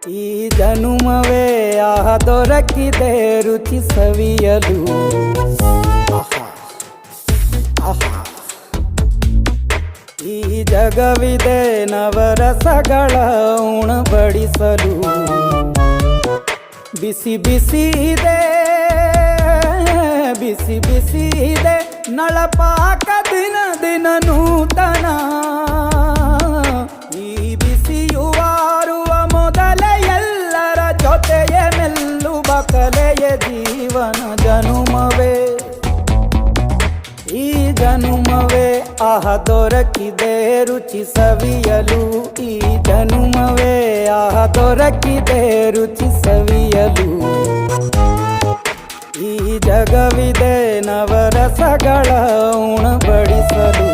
ಈ ಜನುಮವೇ ಆಹ ದೊರಕಿದೆ ರುಚಿ ಸವಿಯಲು. ಆಹಾ ಆಹಾ. ಈ ಜಗವಿದೆ ನವರಸಗಳ ಉಣಬಡಿಸಲು. ಬಿಸಿ ಬಿಸಿ ಇದೆ ಬಿಸಿ ಬಿಸಿ ಇದೆ ನಳಪಾಕ ದಿನ ದಿನ ನೂತನ. ಈ ಬಿಸಿಯುವಾರುವ ಮೊದಲೇ ಎಲ್ಲರ ಜೊತೆಯೇ ಮೆಲ್ಲುವ ಕಲೆಯ ಜೀವನ ಜನುಮವೇ. ಈ ಜನುಮವೇ ಆಹ ದೊರಕಿದೆ ರುಚಿ ಸವಿಯಲು. ಈ ಜನುಮವೇ ಆಹ ದೊರಕಿದೆ ರುಚಿ ಸವಿಯಲು. ಈ ಜಗವಿದೆ ನವರಸಗಳ ಉಣಬಡಿಸಲು.